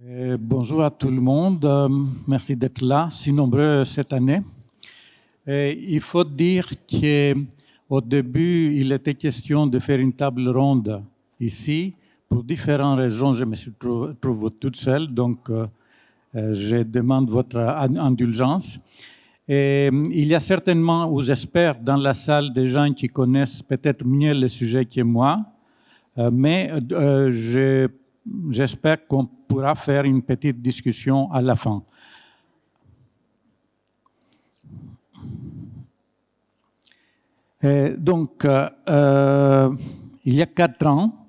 Bonjour à tout le monde. Merci d'être là, si nombreux cette année. Il faut dire qu'au début, il était question de faire une table ronde ici. Pour différentes raisons, je me suis trouvé toute seule, donc je demande votre indulgence. Et il y a certainement, ou j'espère, dans la salle des gens qui connaissent peut-être mieux le sujet que moi, mais j'espère qu'on pourra faire une petite discussion à la fin. Donc, il y a 4 ans,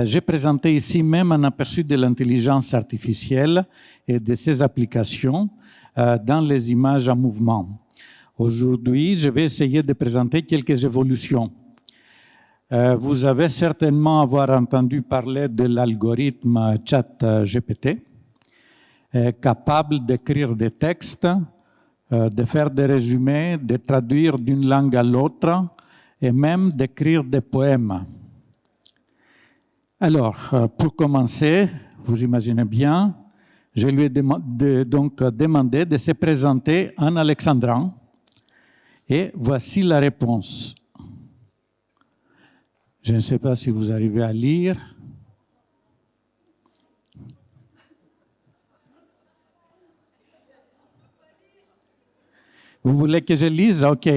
j'ai présenté ici même un aperçu de l'intelligence artificielle et de ses applications dans les images en mouvement. Aujourd'hui, je vais essayer de présenter quelques évolutions. Vous avez certainement entendu parler de l'algorithme ChatGPT, capable d'écrire des textes, de faire des résumés, de traduire d'une langue à l'autre et même d'écrire des poèmes. Alors, pour commencer, vous imaginez bien, je lui ai donc demandé de se présenter en alexandrin et voici la réponse. Je ne sais pas si vous arrivez à lire. Vous voulez que je lise? OK.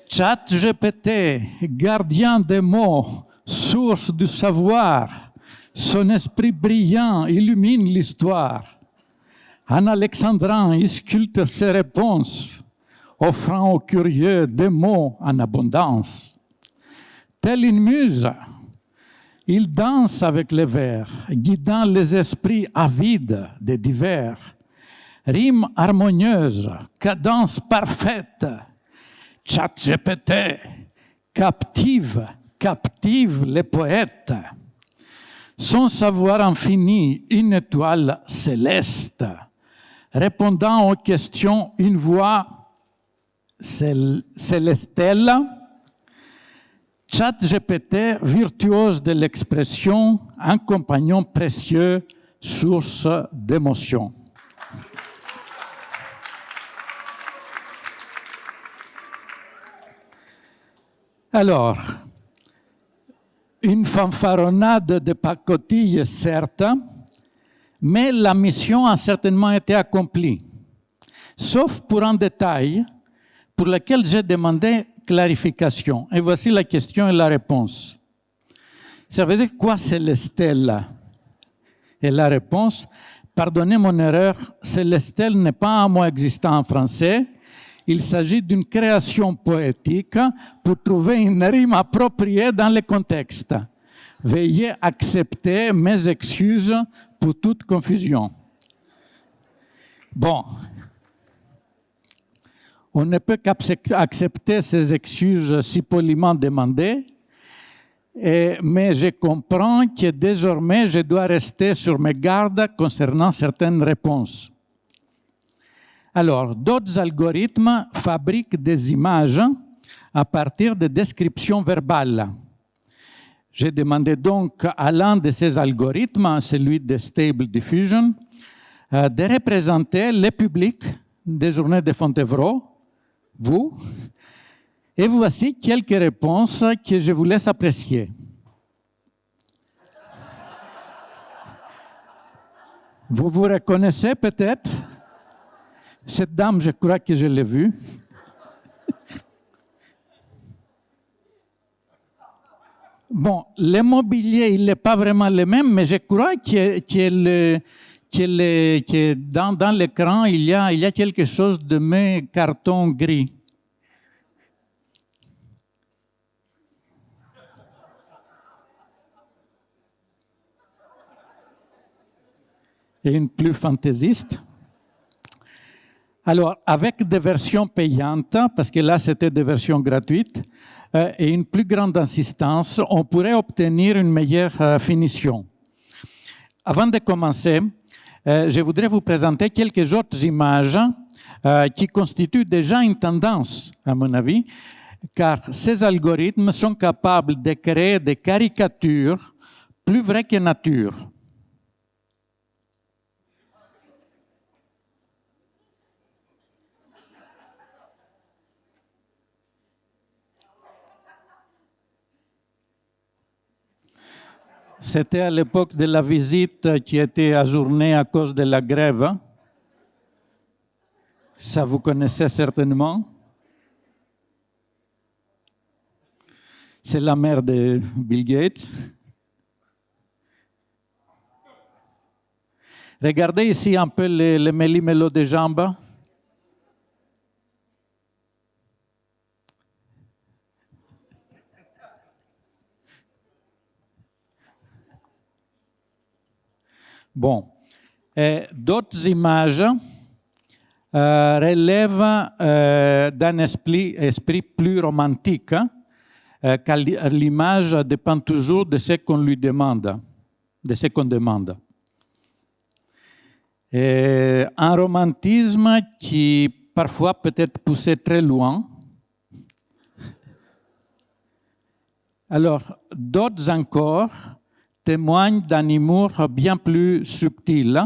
ChatGPT, gardien des mots, source du savoir, son esprit brillant illumine l'histoire. En alexandrin, il sculpte ses réponses, offrant aux curieux des mots en abondance. Tel une muse, il danse avec les vers, guidant les esprits avides des divers. Rime harmonieuse, cadence parfaite, ChatGPT captive les poètes. Son savoir infini, une étoile céleste, répondant aux questions, une voix célestelle. ChatGPT, virtuose de l'expression, un compagnon précieux, source d'émotion. Alors, une fanfaronnade de pacotille, certes, mais la mission a certainement été accomplie, sauf pour un détail pour lequel j'ai demandé clarification. Et voici la question et la réponse. Ça veut dire quoi Célestel? Et la réponse, pardonnez mon erreur, Célestel n'est pas un mot existant en français. Il s'agit d'une création poétique pour trouver une rime appropriée dans le contexte. Veuillez accepter mes excuses pour toute confusion. Bon. On ne peut qu'accepter ces excuses si poliment demandées, mais je comprends que désormais, je dois rester sur mes gardes concernant certaines réponses. Alors, d'autres algorithmes fabriquent des images à partir de descriptions verbales. J'ai demandé donc à l'un de ces algorithmes, celui de Stable Diffusion, de représenter le public des journées de Fontevraud, vous, et voici quelques réponses que je vous laisse apprécier. Vous vous reconnaissez peut-être? Cette dame, je crois que je l'ai vue. Bon, le mobilier, il n'est pas vraiment le même, mais je crois que dans l'écran, il y a quelque chose de mes cartons gris. Et une plus fantaisiste. Alors, avec des versions payantes, parce que là, c'était des versions gratuites, et une plus grande insistance, on pourrait obtenir une meilleure finition. Avant de commencer, je voudrais vous présenter quelques autres images qui constituent déjà une tendance, à mon avis, car ces algorithmes sont capables de créer des caricatures plus vraies que nature. C'était à l'époque de la visite qui était ajournée à cause de la grève. Ça, vous connaissez certainement. C'est la mère de Bill Gates. Regardez ici un peu les méli-mélos de jambes. Bon. D'autres images relèvent d'un esprit plus romantique, car l'image dépend toujours de ce qu'on lui demande, de ce qu'on demande. Un romantisme qui parfois peut être poussé très loin. Alors, d'autres encore témoignent d'un humour bien plus subtil.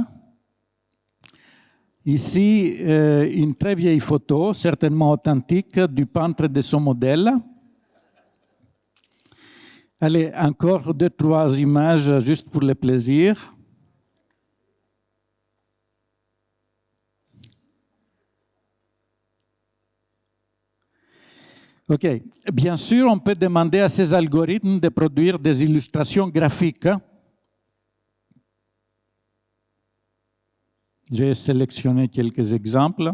Ici, une très vieille photo, certainement authentique, du peintre de son modèle. Allez, encore 2-3 images juste pour le plaisir. OK. Bien sûr, on peut demander à ces algorithmes de produire des illustrations graphiques. J'ai sélectionné quelques exemples.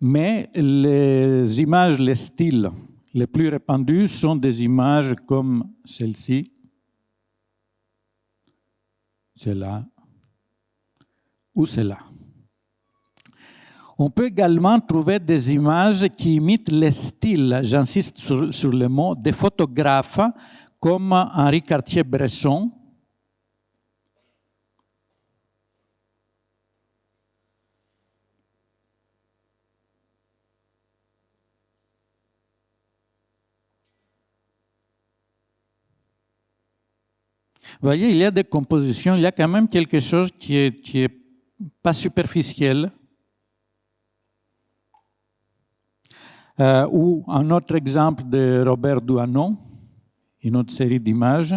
Mais les images, les styles les plus répandus sont des images comme celle-ci, celle-là ou celle-là. On peut également trouver des images qui imitent les styles, j'insiste sur le mot, des photographes comme Henri Cartier-Bresson. Vous voyez, il y a des compositions, il y a quand même quelque chose qui est pas superficiel. Ou un autre exemple de Robert Doisneau, une autre série d'images.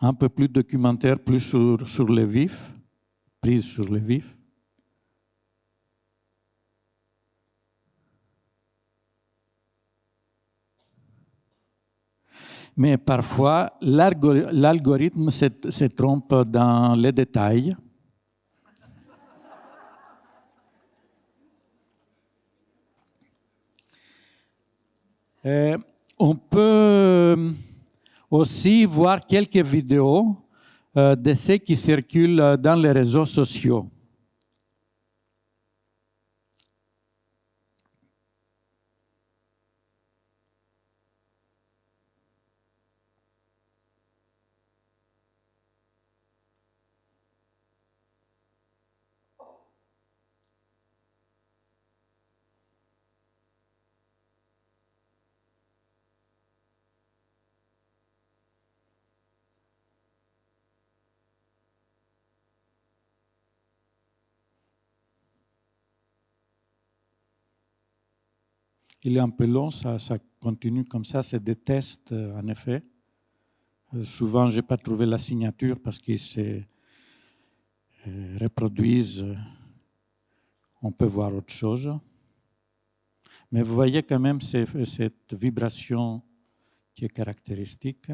Un peu plus documentaire, plus sur le vif, prise sur le vif. Mais parfois, l'algorithme se trompe dans les détails. On peut aussi voir quelques vidéos de ceux qui circulent dans les réseaux sociaux. Il est un peu long, ça continue comme ça, c'est des tests en effet. Souvent, je n'ai pas trouvé la signature parce qu'ils se reproduisent. On peut voir autre chose. Mais vous voyez quand même cette vibration qui est caractéristique.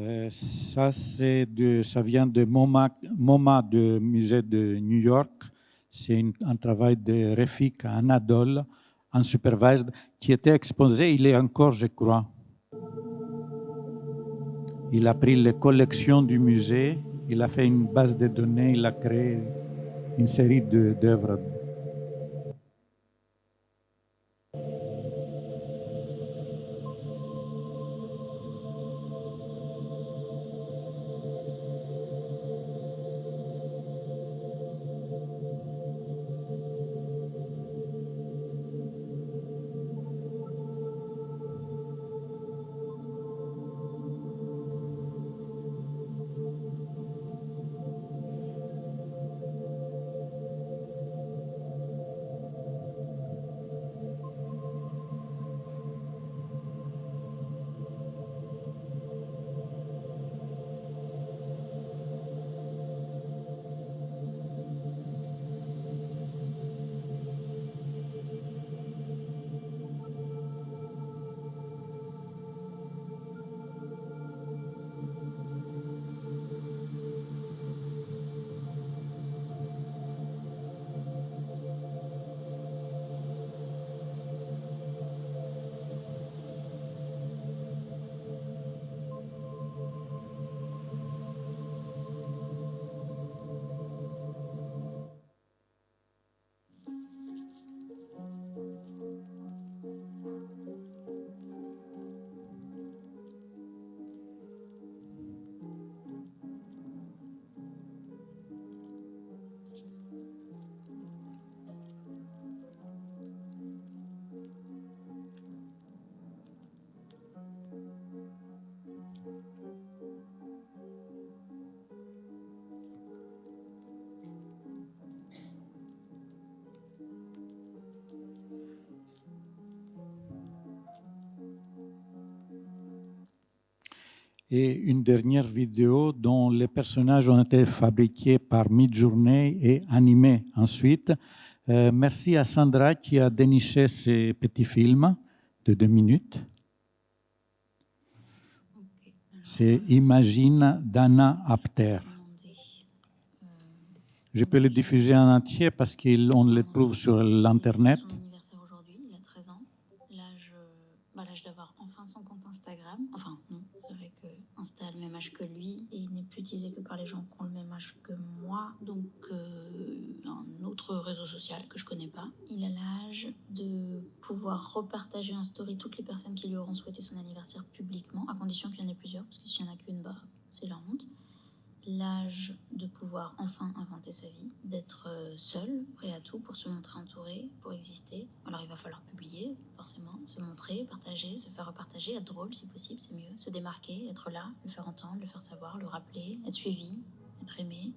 Ça vient de MoMA, du musée de New York. C'est un travail de Refik Anadol, unsupervised, qui était exposé, il est encore, je crois. Il a pris les collections du musée, il a fait une base de données, il a créé une série d'œuvres. Et une dernière vidéo dont les personnages ont été fabriqués par Midjourney et animés ensuite. Merci à Sandra qui a déniché ces petits films de 2 minutes. C'est Imagine d'Anna Apter. Je peux le diffuser en entier parce qu'on le trouve sur l'Internet. Son anniversaire aujourd'hui, il a 13 ans. L'âge d'avoir enfin son compte Instagram. Enfin, non, c'est vrai que Insta a le même âge que lui et il n'est plus utilisé que par les gens qui ont le même âge que moi. Donc, un autre réseau social que je connais pas. Il a l'âge de pouvoir repartager en story toutes les personnes qui lui auront souhaité son anniversaire publiquement, à condition qu'il y en ait plusieurs, parce que s'il y en a qu'une, bah, c'est la honte. L'âge de pouvoir enfin inventer sa vie, d'être seul, prêt à tout pour se montrer entouré, pour exister. Alors il va falloir publier, forcément, se montrer, partager, se faire repartager, être drôle si possible, c'est mieux. Se démarquer, être là, le faire entendre, le faire savoir, le rappeler, être suivi, être aimé.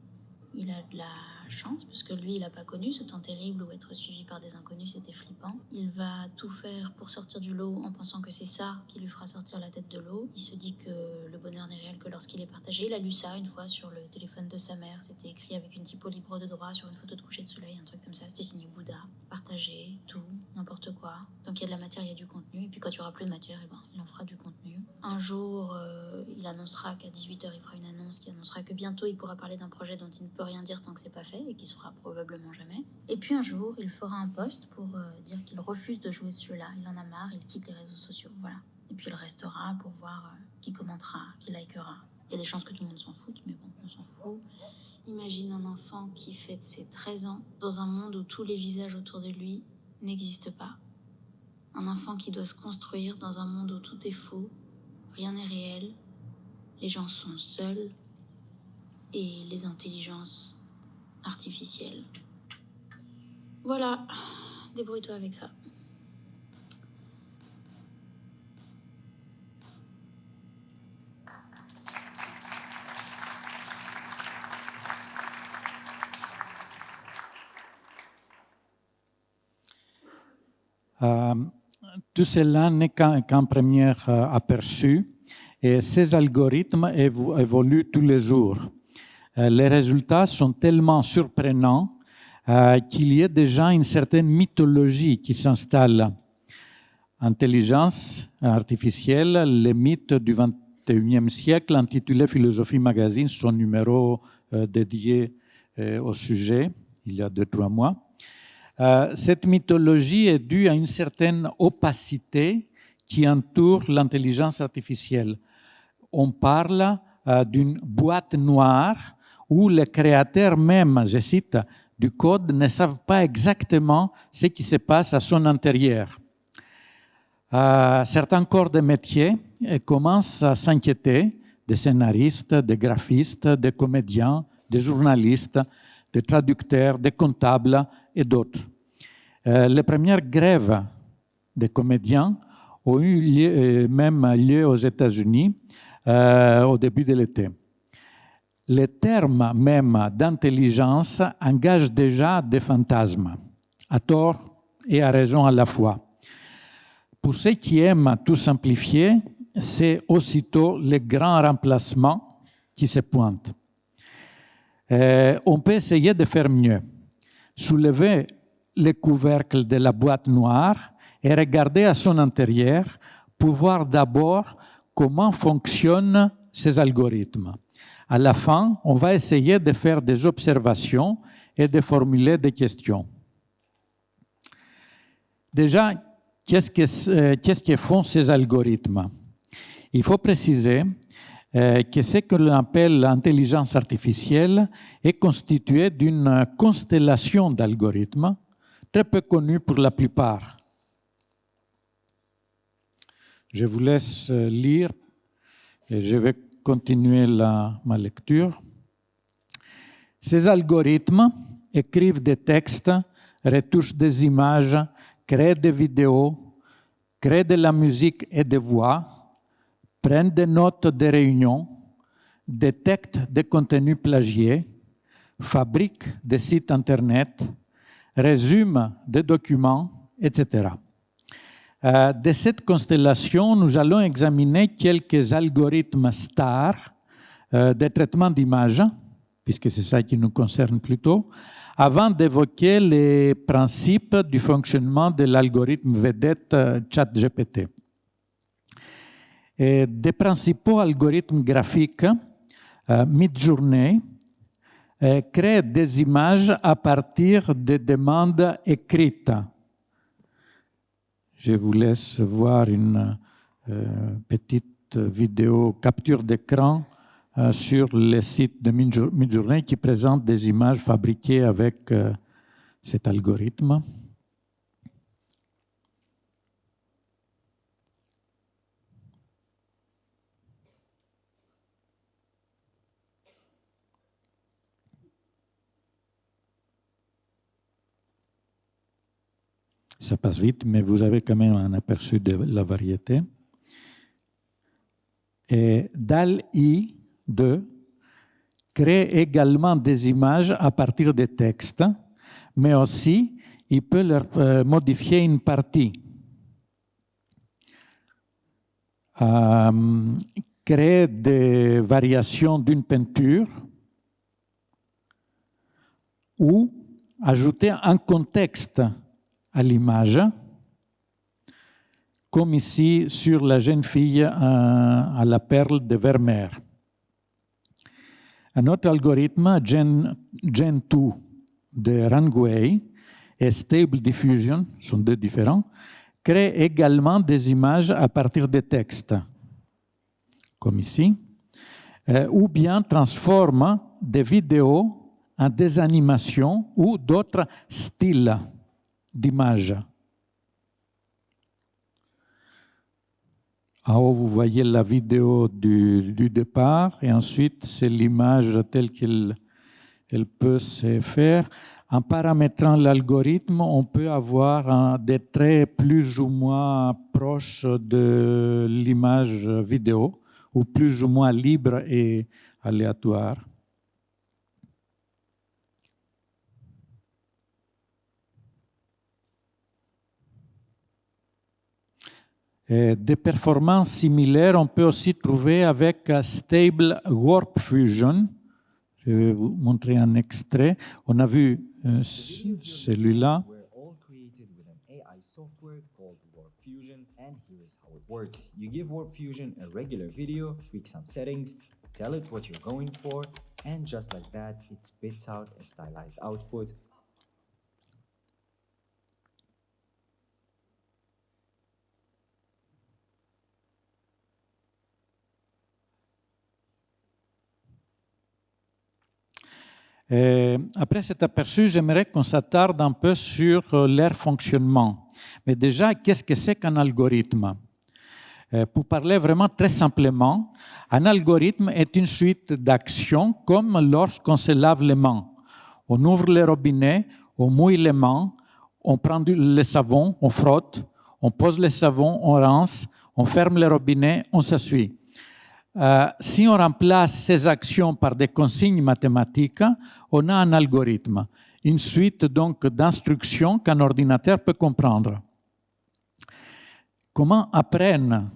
Il a de la chance, parce que lui, il n'a pas connu ce temps terrible où être suivi par des inconnus, c'était flippant. Il va tout faire pour sortir du lot en pensant que c'est ça qui lui fera sortir la tête de l'eau. Il se dit que le bonheur n'est réel que lorsqu'il est partagé. Il a lu ça une fois sur le téléphone de sa mère. C'était écrit avec une typo libre de droit sur une photo de coucher de soleil, un truc comme ça. C'était signé Bouddha. Partager, tout, n'importe quoi. Tant qu'il y a de la matière, il y a du contenu. Et puis quand il n'y aura plus de matière, eh ben, il en fera du contenu. Un jour, il annoncera qu'à 18h, il fera une annonce qui annoncera que bientôt, il pourra parler d'un projet dont il ne peut rien dire tant que c'est pas fait et qui se fera probablement jamais. Et puis un jour, il fera un post pour dire qu'il refuse de jouer ce jeu-là. Il en a marre, il quitte les réseaux sociaux, voilà. Et puis il restera pour voir qui commentera, qui likera. Il y a des chances que tout le monde s'en foute, mais bon, on s'en fout. Imagine un enfant qui fête ses 13 ans dans un monde où tous les visages autour de lui n'existent pas. Un enfant qui doit se construire dans un monde où tout est faux, rien n'est réel, les gens sont seuls et les intelligences artificielles. Voilà, débrouille-toi avec ça. Tout cela n'est qu'un premier aperçu et ces algorithmes évoluent tous les jours. Les résultats sont tellement surprenants qu'il y a déjà une certaine mythologie qui s'installe. Intelligence artificielle, les mythes du XXIe siècle, intitulé Philosophie Magazine, son numéro dédié au sujet, il y a 2-3 mois. Cette mythologie est due à une certaine opacité qui entoure l'intelligence artificielle. On parle d'une boîte noire où les créateurs même, je cite, du code ne savent pas exactement ce qui se passe à son intérieur. Certains corps de métier commencent à s'inquiéter des scénaristes, des graphistes, des comédiens, des journalistes, des traducteurs, des comptables et d'autres. Les premières grèves des comédiens ont eu même lieu aux États-Unis au début de l'été. Le terme même d'intelligence engage déjà des fantasmes, à tort et à raison à la fois. Pour ceux qui aiment tout simplifier, c'est aussitôt le grand remplacement qui se pointe. On peut essayer de faire mieux. Soulever le couvercle de la boîte noire et regarder à son intérieur pour voir d'abord comment fonctionnent ces algorithmes. À la fin, on va essayer de faire des observations et de formuler des questions. Déjà, qu'est-ce que font ces algorithmes? Il faut préciser que ce que l'on appelle l'intelligence artificielle est constitué d'une constellation d'algorithmes très peu connus pour la plupart. Je vous laisse lire et je vais continuer ma lecture. Ces algorithmes écrivent des textes, retouchent des images, créent des vidéos, créent de la musique et des voix, prennent des notes de réunions, détectent des contenus plagiés, fabriquent des sites Internet, résument des documents, etc. De cette constellation, nous allons examiner quelques algorithmes stars de traitement d'images, puisque c'est ça qui nous concerne plutôt, avant d'évoquer les principes du fonctionnement de l'algorithme vedette ChatGPT. Des principaux algorithmes graphiques, Midjourney crée des images à partir de demandes écrites. Je vous laisse voir une petite vidéo capture d'écran sur le site de Midjourney qui présente des images fabriquées avec cet algorithme. Ça passe vite, mais vous avez quand même un aperçu de la variété. Et DALL-E 2 crée également des images à partir des textes, mais aussi il peut leur modifier une partie. Créer des variations d'une peinture ou ajouter un contexte à l'image, comme ici sur la jeune fille à la perle de Vermeer. Un autre algorithme, Gen2 de Rangway et Stable Diffusion, sont deux différents, crée également des images à partir des textes, comme ici, ou bien transforme des vidéos en des animations ou d'autres styles d'images. En haut, vous voyez la vidéo du départ et ensuite, c'est l'image telle qu'elle peut se faire. En paramétrant l'algorithme, on peut avoir des traits plus ou moins proches de l'image vidéo ou plus ou moins libres et aléatoires. Des performances similaires, on peut aussi trouver avec Stable Warp Fusion. Je vais vous montrer un extrait. On a vu celui-là. Fusion, and here is how it works. You give Warp Fusion a regular video, tweak some settings, tell it what you're going for, and just like that, it spits out a stylized output. Après cet aperçu, j'aimerais qu'on s'attarde un peu sur leur fonctionnement. Mais déjà, qu'est-ce que c'est qu'un algorithme? Pour parler vraiment très simplement, un algorithme est une suite d'actions comme lorsqu'on se lave les mains. On ouvre le robinet, on mouille les mains, on prend le savon, on frotte, on pose le savon, on rince, on ferme le robinet, on s'essuie. Si on remplace ces actions par des consignes mathématiques, on a un algorithme, une suite donc d'instructions qu'un ordinateur peut comprendre. Comment apprennent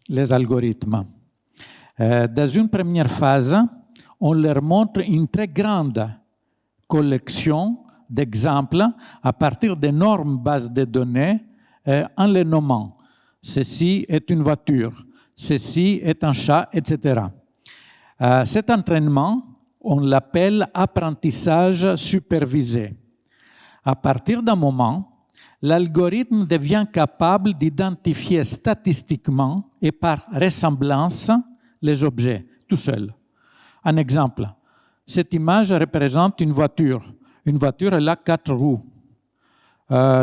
les algorithmes? Dans une première phase, on leur montre une très grande collection d'exemples à partir d'énormes bases de données en les nommant. Ceci est une voiture. Ceci est un chat, etc. Cet entraînement, on l'appelle apprentissage supervisé. À partir d'un moment, l'algorithme devient capable d'identifier statistiquement et par ressemblance les objets, tout seul. Un exemple, cette image représente une voiture. Une voiture, elle a 4 roues.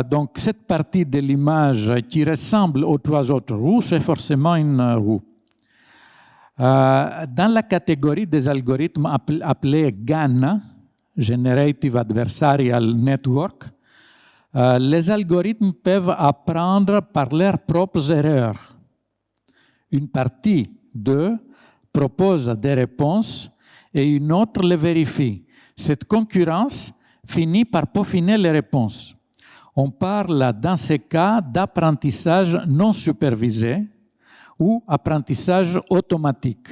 Donc, cette partie de l'image qui ressemble aux 3 autres roues, c'est forcément une roue. Dans la catégorie des algorithmes appelés GAN, Generative Adversarial Network, les algorithmes peuvent apprendre par leurs propres erreurs. Une partie d'eux propose des réponses et une autre les vérifie. Cette concurrence finit par peaufiner les réponses. On parle dans ces cas d'apprentissage non supervisé ou apprentissage automatique.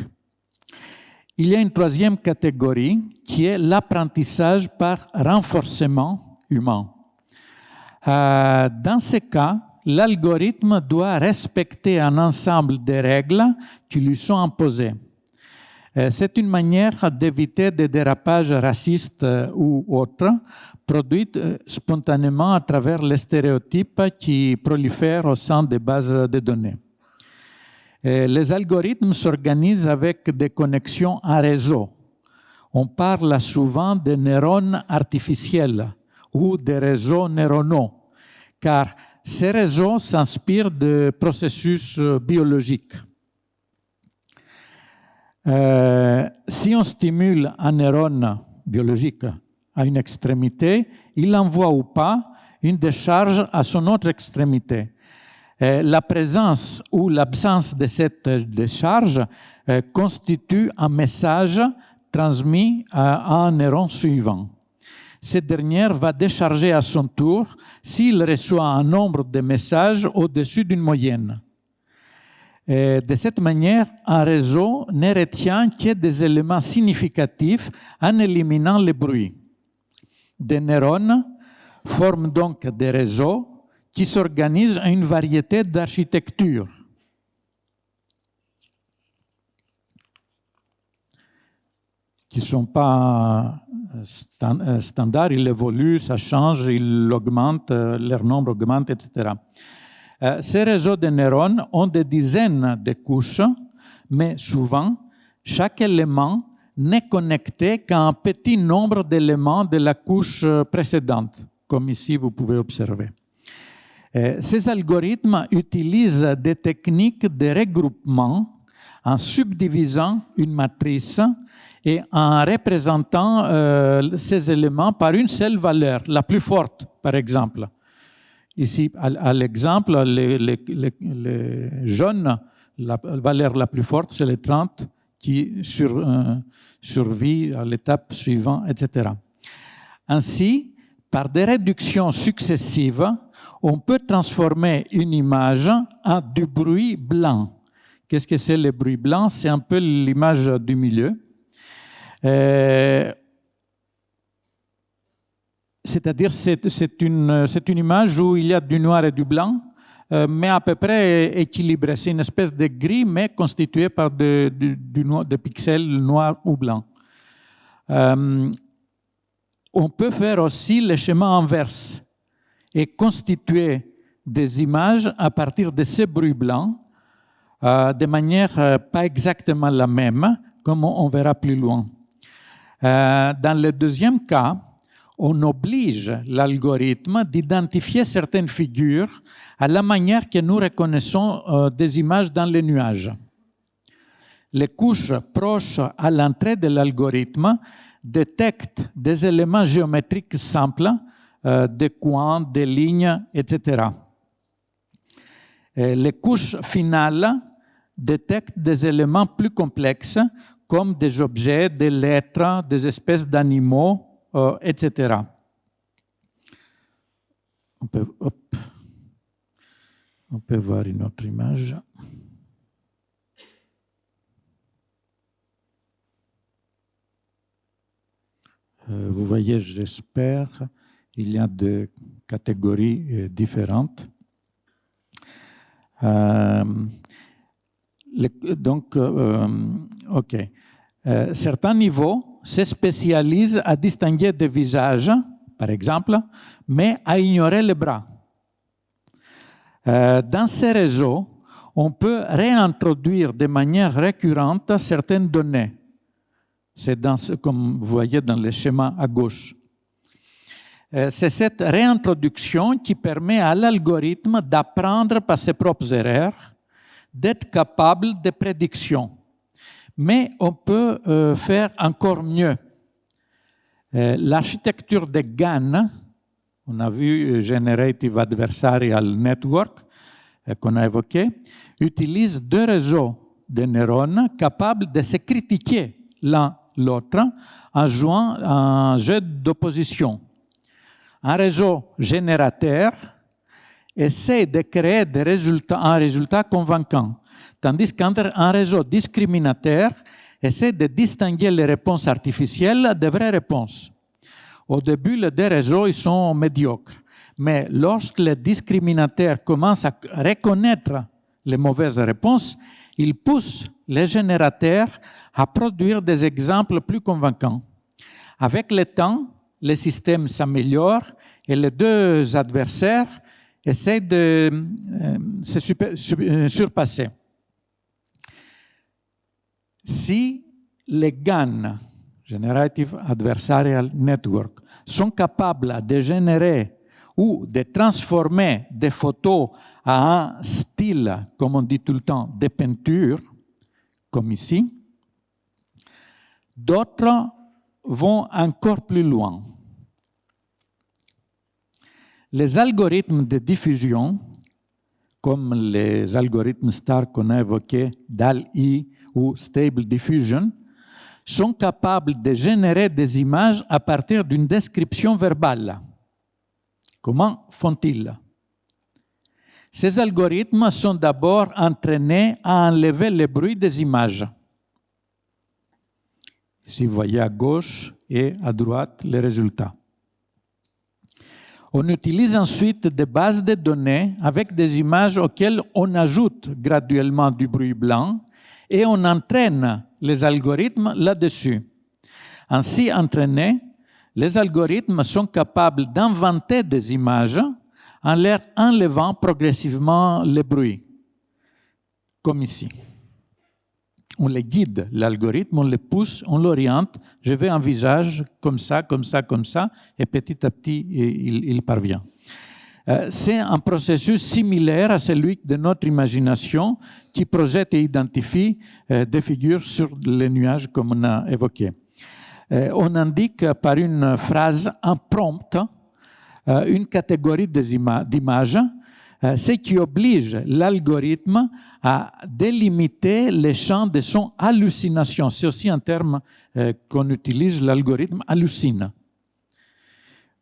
Il y a une troisième catégorie qui est l'apprentissage par renforcement humain. Dans ce cas, l'algorithme doit respecter un ensemble de règles qui lui sont imposées. C'est une manière d'éviter des dérapages racistes ou autres produits spontanément à travers les stéréotypes qui prolifèrent au sein des bases de données. Les algorithmes s'organisent avec des connexions en réseau. On parle souvent de neurones artificiels ou de réseaux neuronaux, car ces réseaux s'inspirent de processus biologiques. Si on stimule un neurone biologique à une extrémité, il envoie ou pas une décharge à son autre extrémité. La présence ou l'absence de cette décharge constitue un message transmis à un neuron suivant. Cette dernière va décharger à son tour s'il reçoit un nombre de messages au-dessus d'une moyenne. De cette manière, un réseau ne retient que des éléments significatifs en éliminant les bruits. Des neurones forment donc des réseaux qui s'organisent en une variété d'architectures. Qui ne sont pas standards, ils évoluent, ça change, ils augmentent, leur nombre augmente, etc. Ces réseaux de neurones ont des dizaines de couches, mais souvent, chaque élément n'est connecté qu'à un petit nombre d'éléments de la couche précédente, comme ici vous pouvez observer. Ces algorithmes utilisent des techniques de regroupement en subdivisant une matrice et en représentant ces éléments par une seule valeur, la plus forte, par exemple. Ici, à l'exemple, les jaunes, la valeur la plus forte, c'est le 30 qui survit à l'étape suivante, etc. Ainsi, par des réductions successives, on peut transformer une image en du bruit blanc. Qu'est-ce que c'est le bruit blanc? C'est un peu l'image du milieu. C'est-à-dire c'est une image où il y a du noir et du blanc, mais à peu près équilibré. C'est une espèce de gris, mais constitué par des pixels noirs ou blancs. On peut faire aussi le schéma inverse et constituer des images à partir de ces bruits blancs de manière pas exactement la même, comme on verra plus loin. Dans le deuxième cas, on oblige l'algorithme d'identifier certaines figures à la manière que nous reconnaissons des images dans les nuages. Les couches proches à l'entrée de l'algorithme détectent des éléments géométriques simples, des coins, des lignes, etc. Les couches finales détectent des éléments plus complexes, comme des objets, des lettres, des espèces d'animaux, etc. On peut voir une autre image. Vous voyez, j'espère, il y a deux catégories différentes. OK. Certains niveaux se spécialisent à distinguer des visages, par exemple, mais à ignorer les bras. Dans ces réseaux, on peut réintroduire de manière récurrente certaines données. C'est comme vous voyez dans le schéma à gauche. C'est cette réintroduction qui permet à l'algorithme d'apprendre par ses propres erreurs, d'être capable de prédiction. Mais on peut faire encore mieux. L'architecture de GAN, on a vu Generative Adversarial Network, qu'on a évoqué, utilise deux réseaux de neurones capables de se critiquer l'un l'autre en jouant un jeu d'opposition. Un réseau générateur essaie de créer un résultat convaincant, tandis qu'un réseau discriminateur essaie de distinguer les réponses artificielles des vraies réponses. Au début, les deux réseaux ils sont médiocres, mais lorsque le discriminateur commence à reconnaître les mauvaises réponses, il pousse les générateurs à produire des exemples plus convaincants. Avec le temps, le système s'améliore et les deux adversaires essaient de se surpasser. Si les GAN, Generative Adversarial Network, sont capables de générer ou de transformer des photos à un style, comme on dit tout le temps, de peinture, comme ici, d'autres vont encore plus loin. Les algorithmes de diffusion, comme les algorithmes STAR qu'on a évoqués, DALL-E ou Stable Diffusion, sont capables de générer des images à partir d'une description verbale. Comment font-ils? Ces algorithmes sont d'abord entraînés à enlever le bruit des images. Ici, vous voyez à gauche et à droite les résultats. On utilise ensuite des bases de données avec des images auxquelles on ajoute graduellement du bruit blanc et on entraîne les algorithmes là-dessus. Ainsi entraînés, les algorithmes sont capables d'inventer des images en leur enlevant progressivement le bruit, comme ici. On les guide, l'algorithme, on les pousse, on l'oriente. Je veux un visage comme ça, comme ça, comme ça, et petit à petit, il parvient. C'est un processus similaire à celui de notre imagination qui projette et identifie des figures sur les nuages, comme on a évoqué. On indique par une phrase, un prompt, une catégorie d'images, ce qui oblige l'algorithme à délimiter les champs de son hallucination. C'est aussi un terme qu'on utilise, l'algorithme hallucine.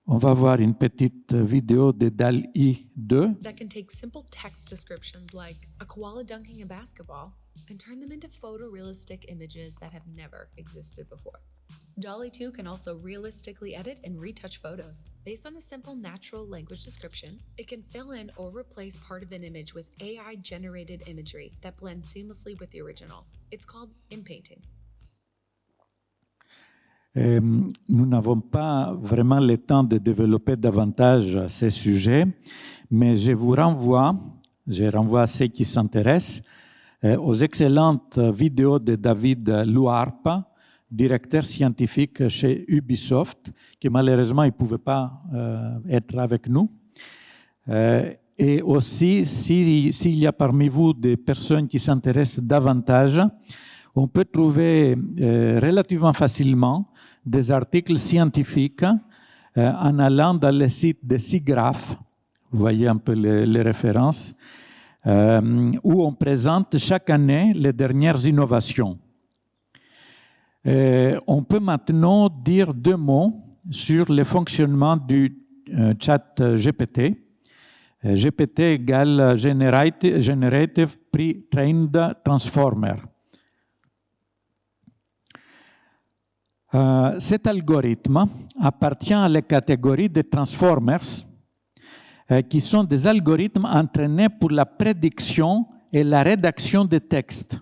On va voir une petite vidéo de DALL-E 2. That can take simple text descriptions like a koala dunking a basketball and turn them into photorealistic images that have never existed before. DALL-E 2 can also realistically edit and retouch photos. Based on a simple natural language description, it can fill in or replace part of an image with AI-generated imagery that blends seamlessly with the original. It's called inpainting. Nous n'avons pas vraiment le temps de développer davantage ces sujets, mais je renvoie à ceux qui s'intéressent aux excellentes vidéos de David Luarpa, directeur scientifique chez Ubisoft, qui malheureusement ne pouvait pas être avec nous. Et aussi, s'il y a parmi vous des personnes qui s'intéressent davantage, on peut trouver relativement facilement des articles scientifiques en allant dans le site de SIGGRAPH, vous voyez un peu les références, où on présente chaque année les dernières innovations. On peut maintenant dire 2 mots sur le fonctionnement du chat GPT. GPT égale Generative Pre-trained Transformer. Cet algorithme appartient à la catégorie des transformers, qui sont des algorithmes entraînés pour la prédiction et la rédaction des textes.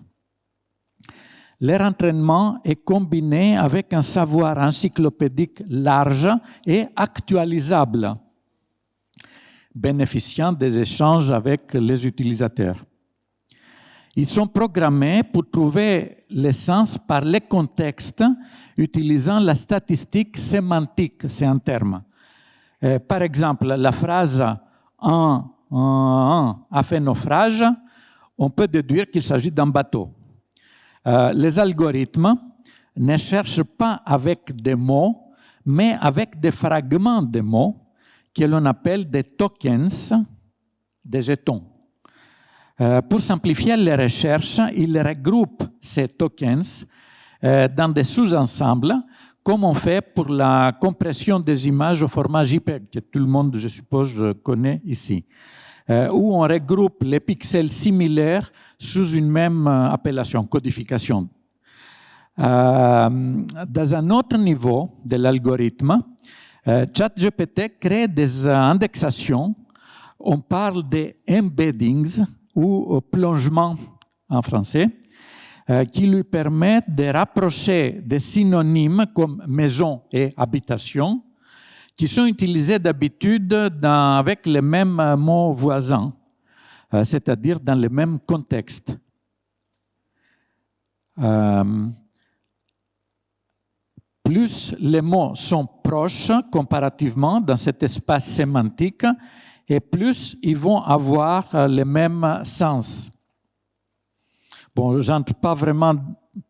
Leur entraînement est combiné avec un savoir encyclopédique large et actualisable, bénéficiant des échanges avec les utilisateurs. Ils sont programmés pour trouver le sens par les contextes utilisant la statistique sémantique, c'est un terme. Par exemple, la phrase « un a fait naufrage », on peut déduire qu'il s'agit d'un bateau. Les algorithmes ne cherchent pas avec des mots, mais avec des fragments de mots que l'on appelle des tokens, des jetons. Pour simplifier les recherches, ils regroupent ces tokens dans des sous-ensembles, comme on fait pour la compression des images au format JPEG, que tout le monde, je suppose, connaît ici, où on regroupe les pixels similaires sous une même appellation, codification. Dans un autre niveau de l'algorithme, ChatGPT crée des indexations. On parle des embeddings ou plongements en français, qui lui permettent de rapprocher des synonymes comme maison et habitation, qui sont utilisés d'habitude avec les mêmes mots voisins, c'est-à-dire dans le même contexte. Plus les mots sont proches comparativement dans cet espace sémantique, et plus ils vont avoir le même sens. Bon, je n'entre pas vraiment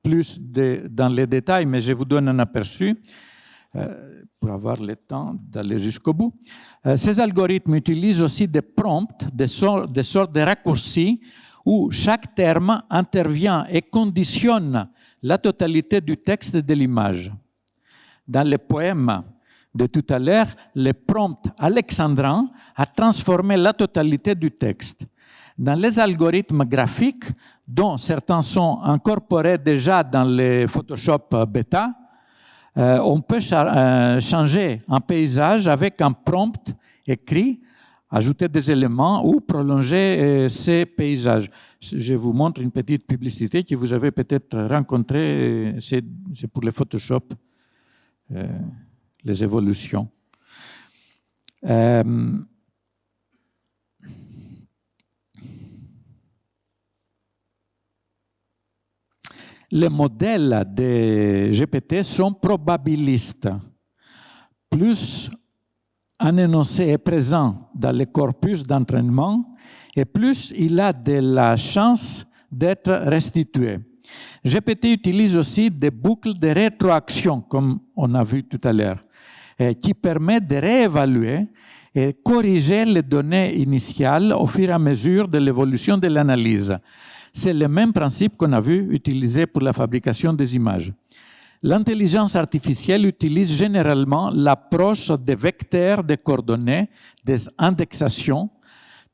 plus dans les détails, mais je vous donne un aperçu pour avoir le temps d'aller jusqu'au bout. Ces algorithmes utilisent aussi des prompts, des sortes de raccourcis où chaque terme intervient et conditionne la totalité du texte et de l'image. Dans le poème de tout à l'heure, le prompt alexandrin a transformé la totalité du texte. Dans les algorithmes graphiques, dont certains sont incorporés déjà dans les Photoshop bêta, on peut changer un paysage avec un prompt écrit, ajouter des éléments ou prolonger ces paysages. Je vous montre une petite publicité que vous avez peut-être rencontrée, c'est pour les Photoshop, les évolutions. Les modèles de GPT sont probabilistes. Plus un énoncé est présent dans le corpus d'entraînement, et plus il a de la chance d'être restitué. GPT utilise aussi des boucles de rétroaction, comme on a vu tout à l'heure, qui permettent de réévaluer et corriger les données initiales au fur et à mesure de l'évolution de l'analyse. C'est le même principe qu'on a vu utilisé pour la fabrication des images. L'intelligence artificielle utilise généralement l'approche des vecteurs de coordonnées, des indexations,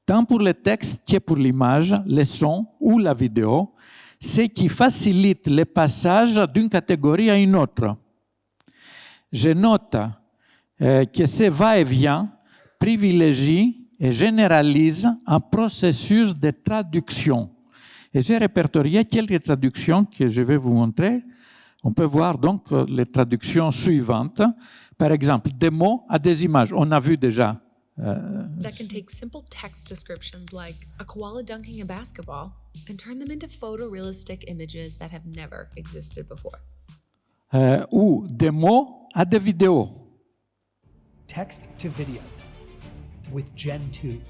tant pour le texte que pour l'image, le son ou la vidéo, ce qui facilite le passage d'une catégorie à une autre. je note que ce va-et-vient privilégie et généralise un processus de traduction. Et j'ai répertorié quelques traductions que je vais vous montrer. On peut voir donc les traductions suivantes. Par exemple, des mots à des images. On a vu déjà. That can take simple text descriptions like a koala dunking a basketball and turn them into photorealistic images that have never existed before. Ou des mots à des vidéos. Text to video with Gen 2.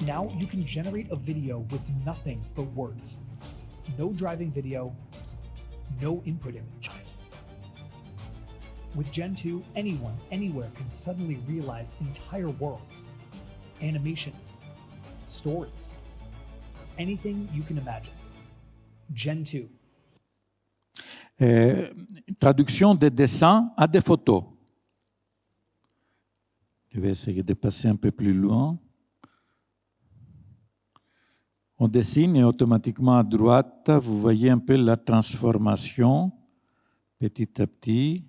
Now you can generate a video with nothing but words. No driving video, no input image. With Gen 2, anyone, anywhere can suddenly realize entire worlds, animations, stories, anything you can imagine. Gen 2. Traduction des dessins à des photos. Je vais essayer de passer un peu plus loin. On dessine et automatiquement à droite, vous voyez un peu la transformation petit à petit.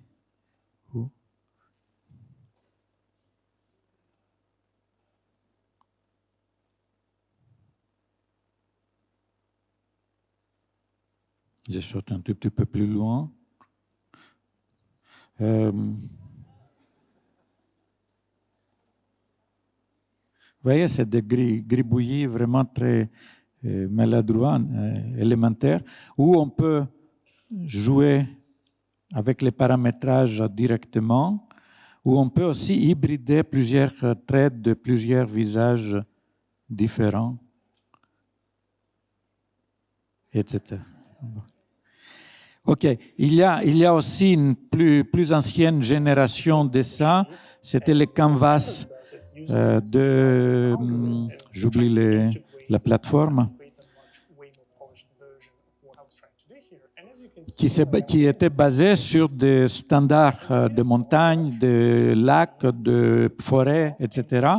Je saute un tout petit peu plus loin. Vous voyez, c'est des gribouillis vraiment très maladroits, élémentaires, où on peut jouer avec les paramétrages directement, où on peut aussi hybrider plusieurs traits de plusieurs visages différents, etc. OK. Il y a aussi une plus ancienne génération de ça. C'était le Canvas j'oublie la plateforme, qui était basée sur des standards de montagne, de lacs, de forêts, etc.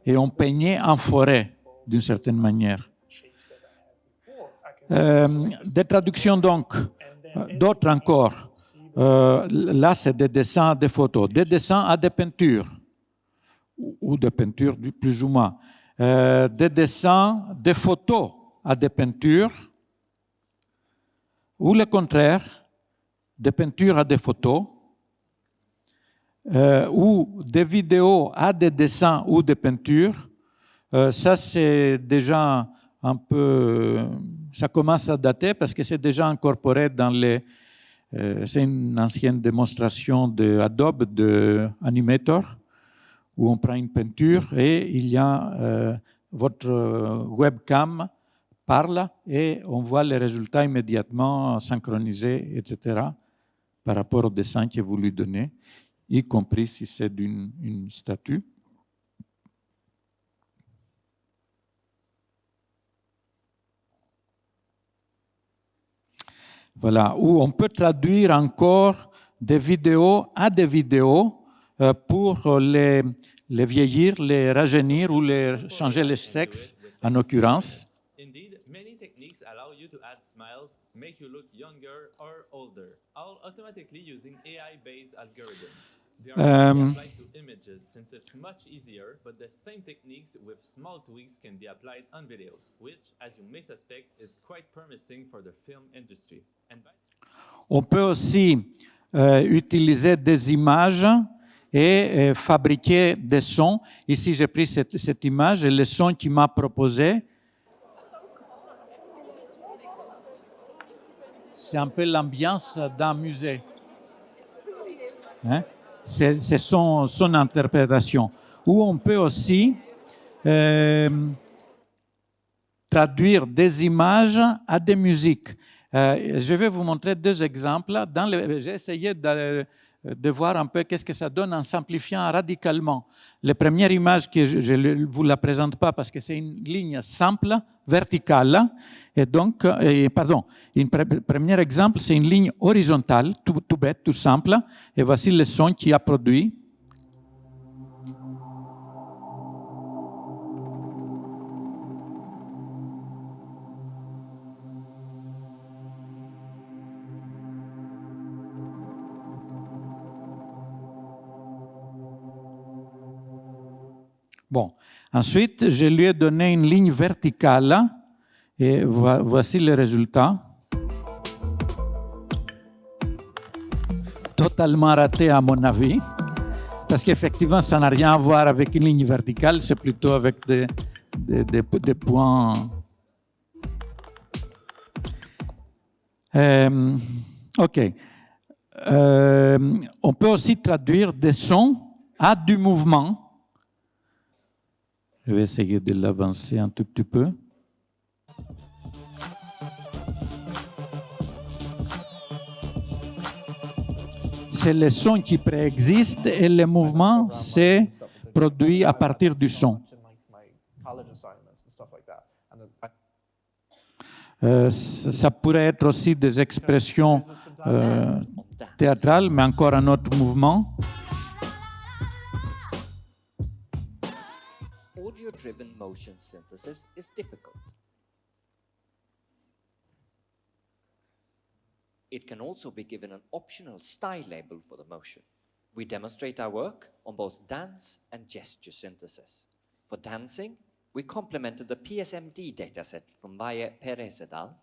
Et on peignait en forêt, d'une certaine manière. Des traductions donc, d'autres encore. Là, c'est des dessins à des photos, des dessins à des peintures, ou des peintures plus ou moins. Des dessins, des photos à des peintures, ou le contraire, des peintures à des photos, ou des vidéos à des dessins ou des peintures. Ça, c'est déjà un peu... Ça commence à dater parce que c'est déjà incorporé dans les... c'est une ancienne démonstration d'Adobe, de Animator, où on prend une peinture et il y a votre webcam parle et on voit les résultats immédiatement synchronisés, etc., par rapport au dessin que vous lui donnez, y compris si c'est une statue. Voilà, où on peut traduire encore des vidéos à des vidéos pour les vieillir, les rajeunir ou changer le sexe, en l'occurrence. Indeed, many techniques allow you to add smiles, make you look younger or older, all automatically using AI-based algorithms. They are applied to images since it's much easier, but the same techniques with small tweaks can be applied on videos, which, as you may suspect, is quite promising for the film industry. On peut aussi utiliser des images et fabriquer des sons. Ici, j'ai pris cette image et le son qu'il m'a proposé. C'est un peu l'ambiance d'un musée. Hein? C'est son interprétation. Ou on peut aussi traduire des images à des musiques. Je vais vous montrer deux exemples. J'ai essayé de voir un peu qu'est-ce que ça donne en simplifiant radicalement. La première image, que je ne vous la présente pas parce que c'est une ligne simple, verticale. Et donc, premier exemple, c'est une ligne horizontale, tout bête, tout simple. Et voici le son qui a produit. Bon. Ensuite, je lui ai donné une ligne verticale et voici le résultat. Totalement raté à mon avis, parce qu'effectivement, ça n'a rien à voir avec une ligne verticale, c'est plutôt avec des points. OK. On peut aussi traduire des sons à du mouvement. Je vais essayer de l'avancer un tout petit peu. C'est le son qui préexiste et le mouvement c'est produit à partir du son. Ça pourrait être aussi des expressions théâtrales, mais encore un autre mouvement. Audio-driven motion synthesis is difficult. It can also be given an optional style label for the motion. We demonstrate our work on both dance and gesture synthesis. For dancing, we complemented the PSMD dataset from Valle Perez et al.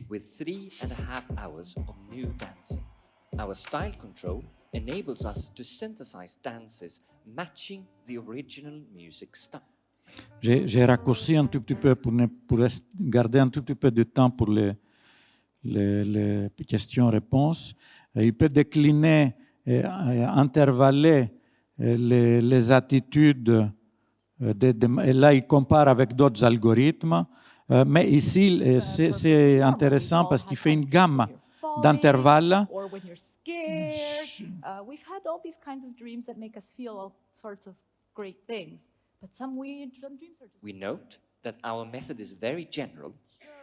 With 3.5 hours of new dancing. Our style control enables us to synthesize dances matching the original music style. J'ai raccourci un tout petit peu pour garder un tout petit peu de temps pour les questions-réponses. Il peut décliner, intervaller les attitudes, et là il compare avec d'autres algorithmes, mais ici c'est intéressant parce qu'il fait une gamme d'intervalles. Or when you're scared. We've had all these kinds of dreams that make us feel all sorts of great things. But some dreams are just... We note that our method is very general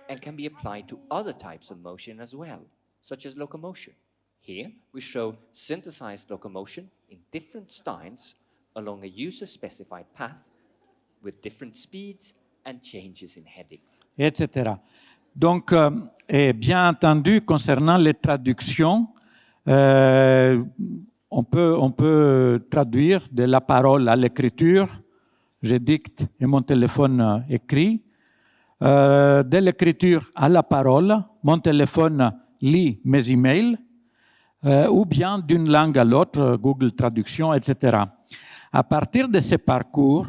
and can be applied to other types of motion as well, such as locomotion. Here, we show synthesized locomotion in different styles along a user-specified path with different speeds and changes in heading. Etc. Donc, et bien entendu, concernant les traductions, on peut traduire de la parole à l'écriture. Je dicte et mon téléphone écrit. De l'écriture à la parole, mon téléphone lit mes emails, ou bien d'une langue à l'autre, Google Traduction, etc. À partir de ces parcours,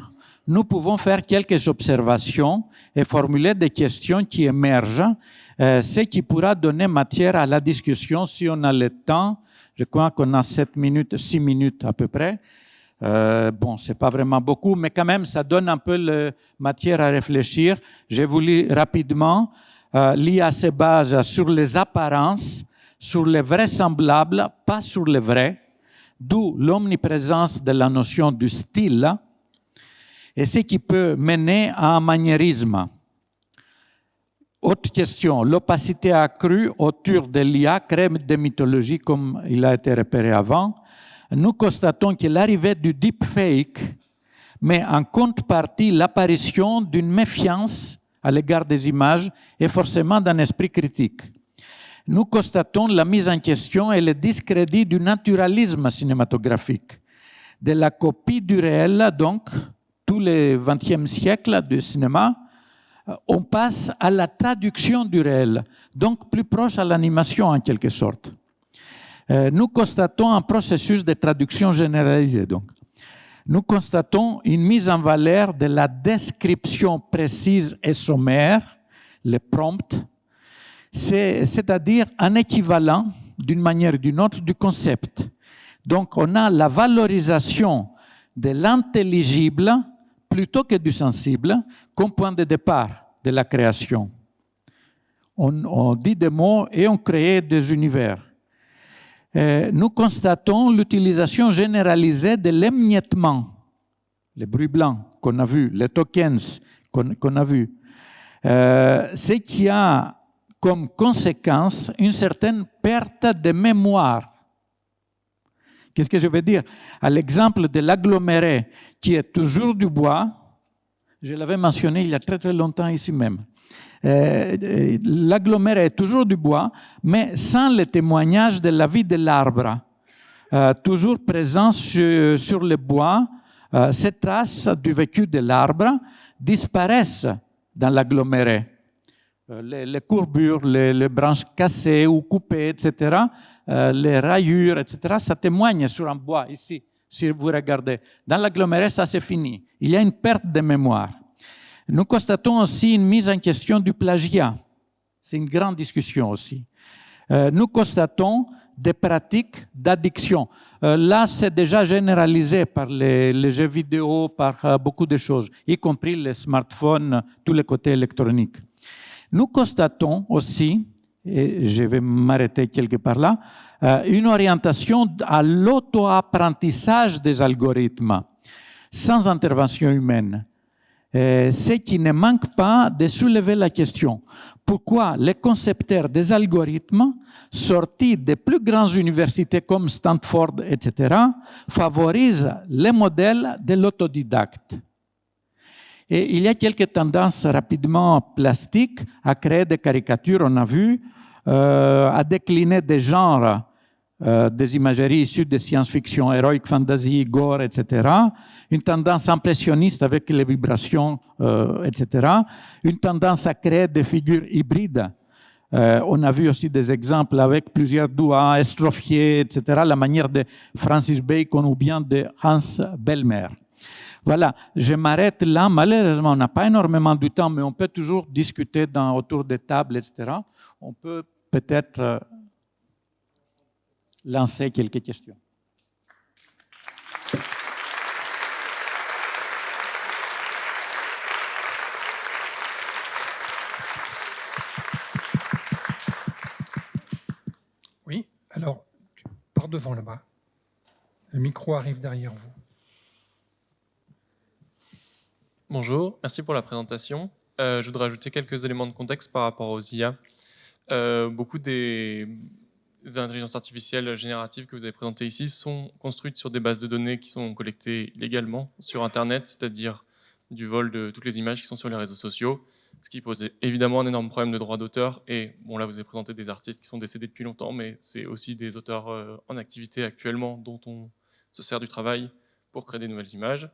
nous pouvons faire quelques observations et formuler des questions qui émergent, ce qui pourra donner matière à la discussion si on a le temps. Je crois qu'on a 6 minutes à peu près. Bon, c'est pas vraiment beaucoup, mais quand même, ça donne un peu de matière à réfléchir. J'ai voulu rapidement, l'IA se base sur les apparences, sur les vraisemblables, pas sur les vrais, d'où l'omniprésence de la notion du style, et ce qui peut mener à un maniérisme. Autre question, l'opacité accrue autour de l'IA crée des mythologies comme il a été repéré avant. Nous constatons que l'arrivée du deepfake met en contrepartie l'apparition d'une méfiance à l'égard des images et forcément d'un esprit critique. Nous constatons la mise en question et le discrédit du naturalisme cinématographique, de la copie du réel, donc, tout le XXe siècle du cinéma, on passe à la traduction du réel, donc plus proche à l'animation en quelque sorte. Nous constatons un processus de traduction généralisée. Donc. Nous constatons une mise en valeur de la description précise et sommaire, le prompt, c'est-à-dire un équivalent, d'une manière ou d'une autre, du concept. Donc, on a la valorisation de l'intelligible plutôt que du sensible comme point de départ de la création. On dit des mots et on crée des univers. Nous constatons l'utilisation généralisée de l'émiettement, les bruits blancs qu'on a vus, les tokens qu'on a vus, ce qui a comme conséquence une certaine perte de mémoire. Qu'est-ce que je veux dire? À l'exemple de l'aggloméré, qui est toujours du bois, je l'avais mentionné il y a très très longtemps ici même. L'aggloméré est toujours du bois, mais sans le témoignage de la vie de l'arbre, toujours présent sur le bois, ces traces du vécu de l'arbre disparaissent dans l'aggloméré. Les courbures, les branches cassées ou coupées, etc., les rayures, etc., ça témoigne sur un bois, ici, si vous regardez. Dans l'aggloméré, ça c'est fini. Il y a une perte de mémoire. Nous constatons aussi une mise en question du plagiat. C'est une grande discussion aussi. Nous constatons des pratiques d'addiction. Là, c'est déjà généralisé par les jeux vidéo, par beaucoup de choses, y compris les smartphones, tous les côtés électroniques. Nous constatons aussi, et je vais m'arrêter quelque part là, une orientation à l'auto-apprentissage des algorithmes, sans intervention humaine. Ce qui ne manque pas de soulever la question. Pourquoi les concepteurs des algorithmes, sortis des plus grandes universités comme Stanford, etc., favorisent les modèles de l'autodidacte? Et il y a quelques tendances rapidement plastiques à créer des caricatures, on a vu, à décliner des genres, des imageries issues de science-fiction, heroic fantasy, gore, etc. Une tendance impressionniste avec les vibrations, etc. Une tendance à créer des figures hybrides. On a vu aussi des exemples avec plusieurs doigts estrophiés, etc. La manière de Francis Bacon ou bien de Hans Bellmer. Voilà, je m'arrête là. Malheureusement, on n'a pas énormément de temps, mais on peut toujours discuter autour des tables, etc. On peut peut-être lancer quelques questions. Oui, alors, par devant là-bas. Le micro arrive derrière vous. Bonjour, merci pour la présentation. Je voudrais ajouter quelques éléments de contexte par rapport aux IA. Beaucoup des intelligences artificielles génératives que vous avez présentées ici sont construites sur des bases de données qui sont collectées illégalement sur Internet, c'est-à-dire du vol de toutes les images qui sont sur les réseaux sociaux, ce qui pose évidemment un énorme problème de droit d'auteur. Et bon, là, vous avez présenté des artistes qui sont décédés depuis longtemps, mais c'est aussi des auteurs en activité actuellement dont on se sert du travail pour créer des nouvelles images.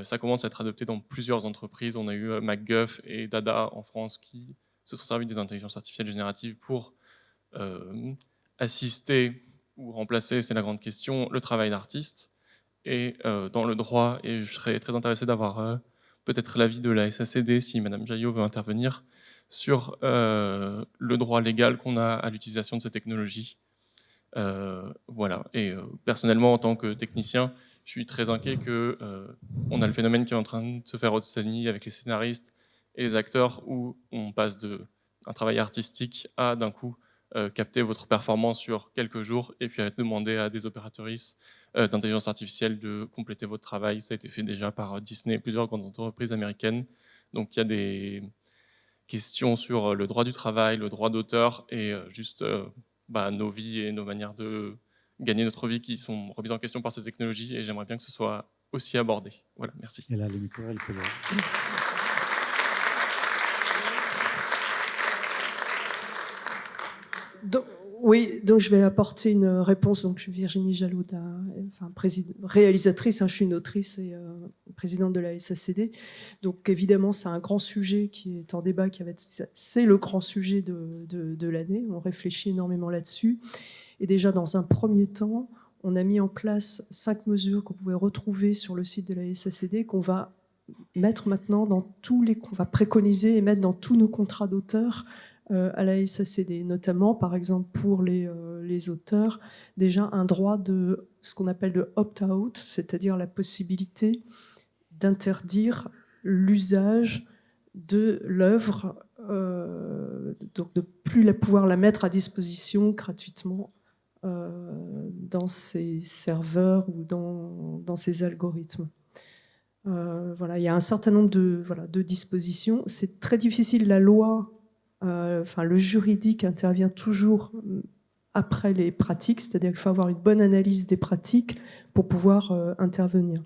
Ça commence à être adopté dans plusieurs entreprises. On a eu MacGuff et Dada en France qui se sont servis des intelligences artificielles génératives pour assister ou remplacer, c'est la grande question, le travail d'artiste. Et dans le droit, et je serais très intéressé d'avoir peut-être l'avis de la SACD, si Madame Jaillot veut intervenir, sur le droit légal qu'on a à l'utilisation de ces technologies. Voilà. Et personnellement, en tant que technicien, je suis très inquiet qu'on a le phénomène qui est en train de se faire aux États-Unis avec les scénaristes et les acteurs, où on passe d'un travail artistique à d'un coup capter votre performance sur quelques jours et puis à demander à des opératrices d'intelligence artificielle de compléter votre travail. Ça a été fait déjà par Disney et plusieurs grandes entreprises américaines. Donc il y a des questions sur le droit du travail, le droit d'auteur et juste nos vies et nos manières de gagner notre vie qui sont remises en question par ces technologies, et j'aimerais bien que ce soit aussi abordé. Voilà, merci. Et là, le micro, elle peut le... Oui, donc je vais apporter une réponse. Donc, je suis Virginie Jaloud, réalisatrice, je suis une autrice et présidente de la SACD. Donc évidemment, c'est un grand sujet qui est en débat, c'est le grand sujet de l'année. On réfléchit énormément là-dessus. Et déjà, dans un premier temps, on a mis en place 5 mesures qu'on pouvait retrouver sur le site de la SACD, qu'on va mettre maintenant qu'on va préconiser et mettre dans tous nos contrats d'auteur à la SACD, notamment, par exemple, pour les auteurs, déjà un droit de ce qu'on appelle de opt-out, c'est-à-dire la possibilité d'interdire l'usage de l'œuvre, donc de plus pouvoir la mettre à disposition gratuitement dans ces serveurs ou dans ces algorithmes. Voilà, il y a un certain nombre de dispositions. C'est très difficile, la loi, le juridique intervient toujours après les pratiques, c'est-à-dire qu'il faut avoir une bonne analyse des pratiques pour pouvoir intervenir.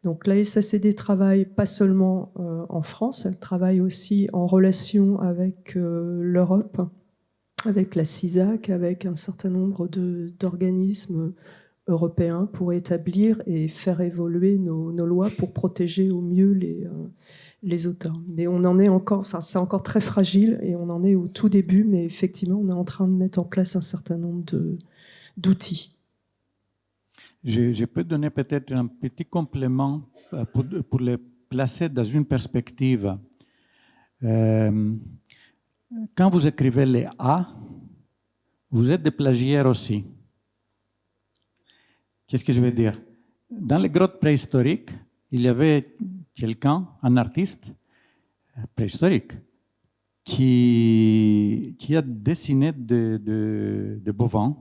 Donc la SACD travaille pas seulement en France, elle travaille aussi en relation avec l'Europe, avec la CISAC, avec un certain nombre d'organismes européen pour établir et faire évoluer nos lois pour protéger au mieux les auteurs. Mais on en est encore, enfin c'est encore très fragile et on en est au tout début, mais effectivement on est en train de mettre en place un certain nombre d'outils. Je peux donner peut-être un petit complément pour les placer dans une perspective. Quand vous écrivez les A, vous êtes des plagiaires aussi. Qu'est-ce que je veux dire? Dans les grottes préhistoriques, il y avait quelqu'un, un artiste préhistorique, qui a dessiné de bovins.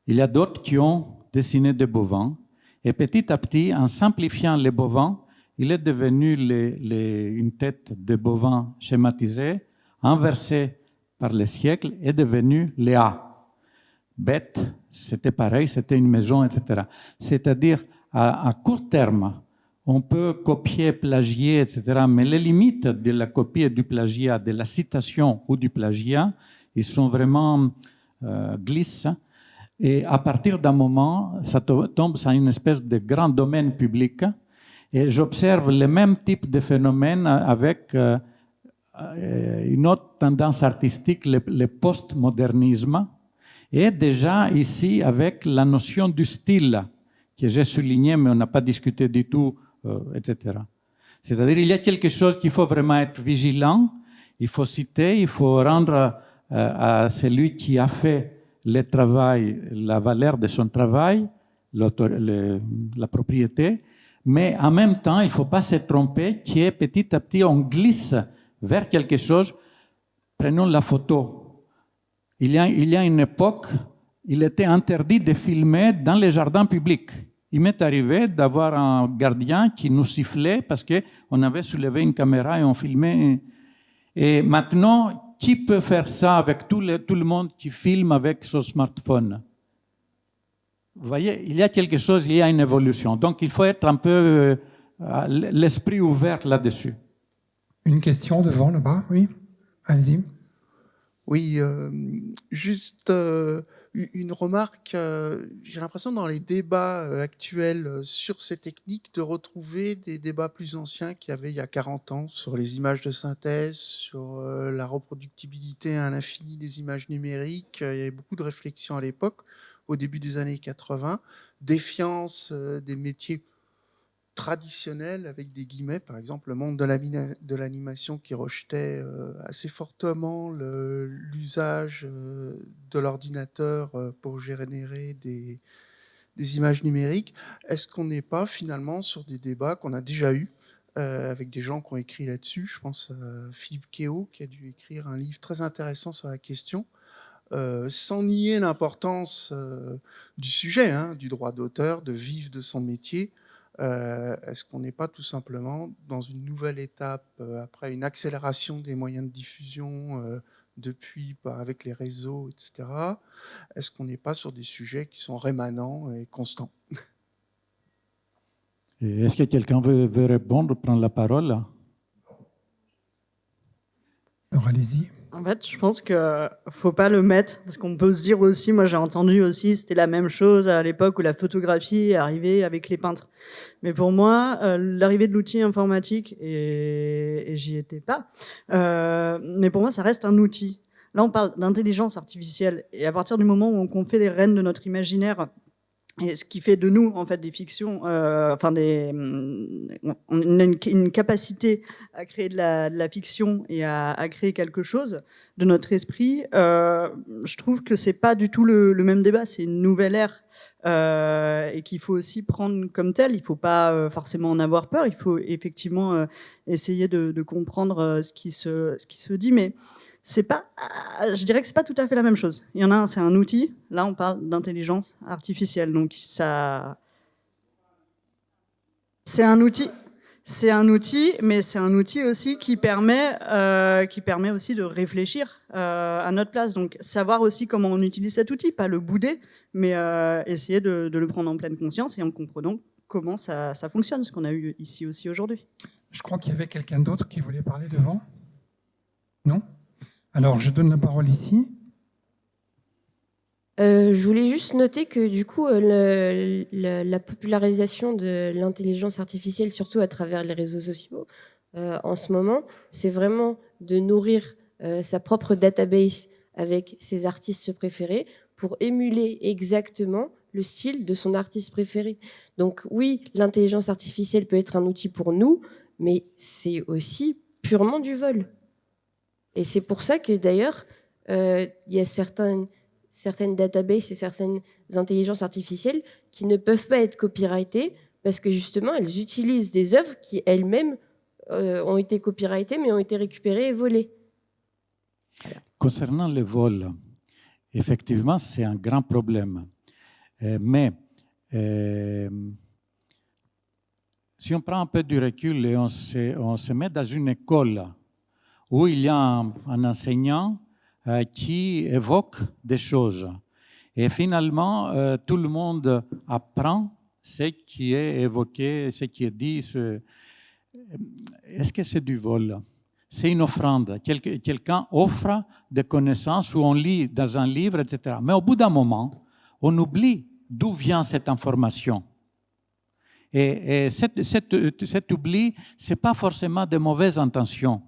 Il y a d'autres qui ont dessiné des bovins. Et petit à petit, en simplifiant les bovins, il est devenu une tête de bovin schématisée, inversée par les siècles, est devenu Léa. Bête, c'était pareil, c'était une maison, etc. C'est-à-dire, à court terme, on peut copier, plagier, etc. Mais les limites de la copie et du plagiat, de la citation ou du plagiat, ils sont vraiment glissent. Et à partir d'un moment, ça tombe dans une espèce de grand domaine public. Et j'observe le même type de phénomène avec une autre tendance artistique, le postmodernisme. Et déjà ici, avec la notion du style, que j'ai souligné, mais on n'a pas discuté du tout, etc. C'est-à-dire qu'il y a quelque chose qu'il faut vraiment être vigilant, il faut citer, il faut rendre à celui qui a fait le travail, la valeur de son travail, la propriété, mais en même temps, il ne faut pas se tromper que petit à petit, on glisse vers quelque chose. Prenons la photo. Il y a une époque, il était interdit de filmer dans les jardins publics. Il m'est arrivé d'avoir un gardien qui nous sifflait parce qu'on avait soulevé une caméra et on filmait. Et maintenant, qui peut faire ça avec tout le monde qui filme avec son smartphone? Vous voyez, il y a quelque chose, il y a une évolution. Donc, il faut être un peu l'esprit ouvert là-dessus. Une question devant, là-bas, oui. Allez-y. Oui, juste une remarque. J'ai l'impression dans les débats actuels sur ces techniques de retrouver des débats plus anciens qu'il y avait il y a 40 ans sur les images de synthèse, sur la reproductibilité à l'infini des images numériques. Il y avait beaucoup de réflexions à l'époque, au début des années 80. Défiance des métiers traditionnel, avec des guillemets, par exemple le monde de l'animation qui rejetait assez fortement l'usage de l'ordinateur pour générer des images numériques. Est-ce qu'on n'est pas finalement sur des débats qu'on a déjà eus avec des gens qui ont écrit là-dessus? Je pense à Philippe Kéo qui a dû écrire un livre très intéressant sur la question, sans nier l'importance du sujet, hein, du droit d'auteur, de vivre de son métier. Est-ce qu'on n'est pas tout simplement dans une nouvelle étape, après une accélération des moyens de diffusion depuis, avec les réseaux, etc. Est-ce qu'on n'est pas sur des sujets qui sont rémanents et constants? Est-ce que quelqu'un veut répondre, prendre la parole? Alors allez-y. En fait, je pense qu'il ne faut pas le mettre, parce qu'on peut se dire aussi, moi j'ai entendu aussi, c'était la même chose à l'époque où la photographie est arrivée avec les peintres. Mais pour moi, l'arrivée de l'outil informatique, et j'y étais pas, mais pour moi ça reste un outil. Là on parle d'intelligence artificielle, et à partir du moment où on confie les rênes de notre imaginaire, et ce qui fait de nous, en fait, des fictions, on a une capacité à créer de la fiction et à créer quelque chose de notre esprit. Je trouve que c'est pas du tout le même débat. C'est une nouvelle ère et qu'il faut aussi prendre comme tel. Il faut pas forcément en avoir peur. Il faut effectivement essayer de comprendre ce qui se dit, mais c'est pas, je dirais que c'est pas tout à fait la même chose. Il y en a un, c'est un outil. Là, on parle d'intelligence artificielle. Donc, ça, c'est un outil, mais c'est un outil aussi qui permet aussi de réfléchir à notre place. Donc, savoir aussi comment on utilise cet outil, pas le bouder, mais essayer de le prendre en pleine conscience et en comprenant comment ça fonctionne, ce qu'on a eu ici aussi aujourd'hui. Je crois qu'il y avait quelqu'un d'autre qui voulait parler devant. Non ? Alors, je donne la parole ici. Je voulais juste noter que du coup, la popularisation de l'intelligence artificielle, surtout à travers les réseaux sociaux, en ce moment, c'est vraiment de nourrir sa propre database avec ses artistes préférés pour émuler exactement le style de son artiste préféré. Donc oui, l'intelligence artificielle peut être un outil pour nous, mais c'est aussi purement du vol. Et c'est pour ça que d'ailleurs, il y a certaines databases et certaines intelligences artificielles qui ne peuvent pas être copyrightées parce que justement, elles utilisent des œuvres qui elles-mêmes ont été copyrightées mais ont été récupérées et volées. Voilà. Concernant le vol, effectivement, c'est un grand problème. Mais si on prend un peu du recul et on se met dans une école où il y a un enseignant qui évoque des choses. Et finalement, tout le monde apprend ce qui est évoqué, ce qui est dit. Est-ce que c'est du vol? C'est une offrande. Quelqu'un offre des connaissances ou on lit dans un livre, etc. Mais au bout d'un moment, on oublie d'où vient cette information. Et cet oubli, ce n'est pas forcément de mauvaises intentions.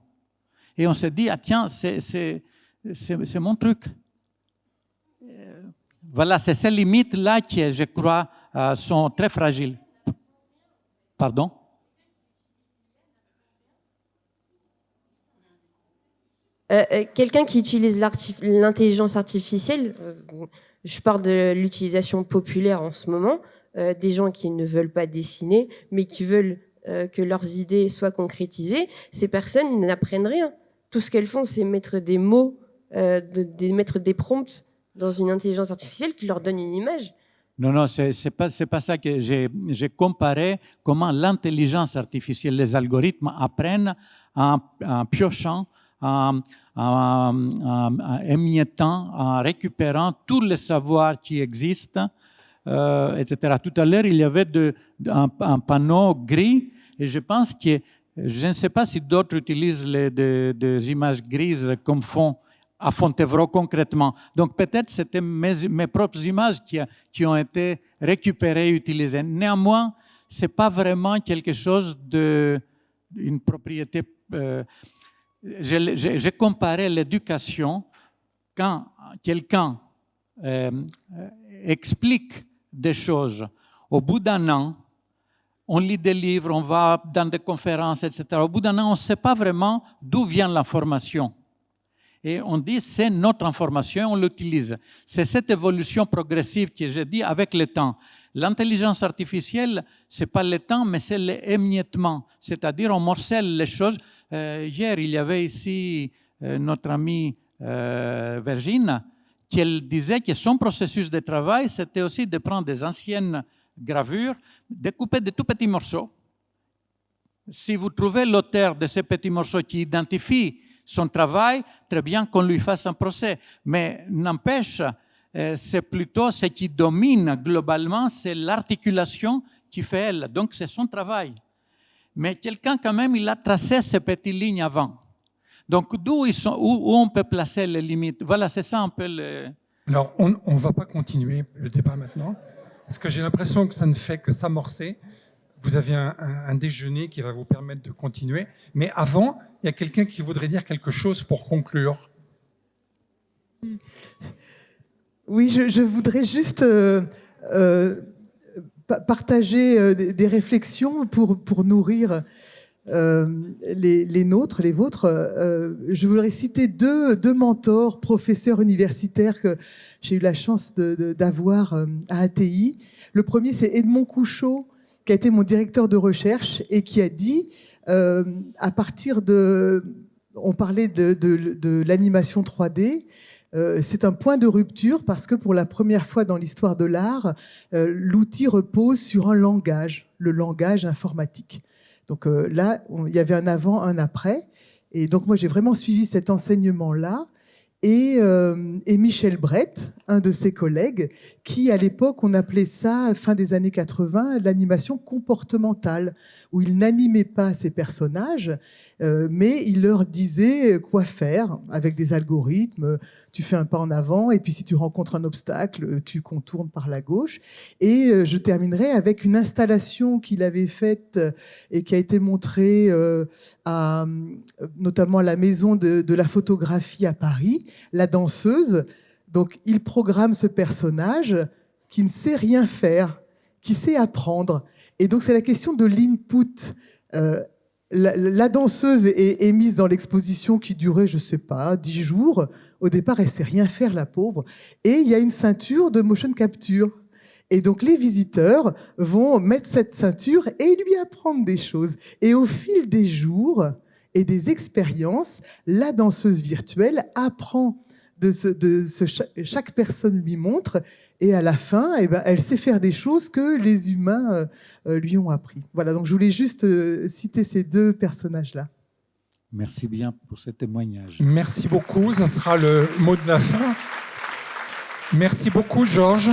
Et on se dit, ah tiens, c'est mon truc. Voilà, c'est ces limites-là qui, je crois, sont très fragiles. Pardon? Quelqu'un qui utilise l'intelligence artificielle, je parle de l'utilisation populaire en ce moment, des gens qui ne veulent pas dessiner, mais qui veulent que leurs idées soient concrétisées, ces personnes n'apprennent rien. Tout ce qu'elles font, c'est mettre des mots, mettre des prompts dans une intelligence artificielle qui leur donne une image. Non, c'est pas ça que j'ai comparé comment l'intelligence artificielle, les algorithmes apprennent en piochant, en émiettant, en récupérant tous les savoirs qui existent, etc. Tout à l'heure, il y avait un panneau gris et je pense que, je ne sais pas si d'autres utilisent des images grises comme fond à Fontevraud concrètement. Donc peut-être c'était mes propres images qui ont été récupérées et utilisées. Néanmoins, ce n'est pas vraiment quelque chose une propriété. J'ai comparé l'éducation quand quelqu'un explique des choses. Au bout d'un an, on lit des livres, on va dans des conférences, etc. Au bout d'un an, on ne sait pas vraiment d'où vient l'information. Et on dit, c'est notre information, on l'utilise. C'est cette évolution progressive que j'ai dit avec le temps. L'intelligence artificielle, ce n'est pas le temps, mais c'est l'émiettement. C'est-à-dire, on morcelle les choses. Hier, il y avait ici notre amie Virginie, qui disait que son processus de travail, c'était aussi de prendre des anciennes gravures, découper de tout petits morceaux. Si vous trouvez l'auteur de ces petits morceaux qui identifie son travail, très bien qu'on lui fasse un procès. Mais n'empêche, c'est plutôt ce qui domine globalement, c'est l'articulation qui fait elle. Donc c'est son travail. Mais quelqu'un quand même, il a tracé ces petites lignes avant. Donc où on peut placer les limites? Voilà, c'est ça un peu le... Alors, on ne va pas continuer le débat maintenant, parce que j'ai l'impression que ça ne fait que s'amorcer. Vous avez un déjeuner qui va vous permettre de continuer. Mais avant, il y a quelqu'un qui voudrait dire quelque chose pour conclure. Oui, je voudrais juste partager des réflexions pour nourrir les nôtres, les vôtres. Je voudrais citer deux mentors, professeurs universitaires que j'ai eu la chance d'avoir à ATI. Le premier, c'est Edmond Couchot, qui a été mon directeur de recherche et qui a dit, à partir on parlait de l'animation 3D, c'est un point de rupture parce que pour la première fois dans l'histoire de l'art, l'outil repose sur un langage, le langage informatique. Donc là, il y avait un avant, un après. Et donc moi, j'ai vraiment suivi cet enseignement-là. Et Michel Brett, un de ses collègues, qui à l'époque, on appelait ça, fin des années 80, l'animation comportementale, où il n'animait pas ses personnages, Mais il leur disait quoi faire avec des algorithmes. Tu fais un pas en avant et puis si tu rencontres un obstacle, tu contournes par la gauche. Et je terminerai avec une installation qu'il avait faite et qui a été montrée notamment à la maison de la photographie à Paris, La Danseuse. Donc il programme ce personnage qui ne sait rien faire, qui sait apprendre. Et donc c'est la question de l'input. La danseuse est mise dans l'exposition qui durait, je ne sais pas, 10 jours. Au départ, elle ne sait rien faire, la pauvre. Et il y a une ceinture de motion capture. Et donc, les visiteurs vont mettre cette ceinture et lui apprendre des choses. Et au fil des jours et des expériences, la danseuse virtuelle apprend chaque personne lui montre. Et à la fin, elle sait faire des choses que les humains lui ont appris. Voilà, donc je voulais juste citer ces deux personnages-là. Merci bien pour ce témoignage. Merci beaucoup, ça sera le mot de la fin. Merci beaucoup, Georges.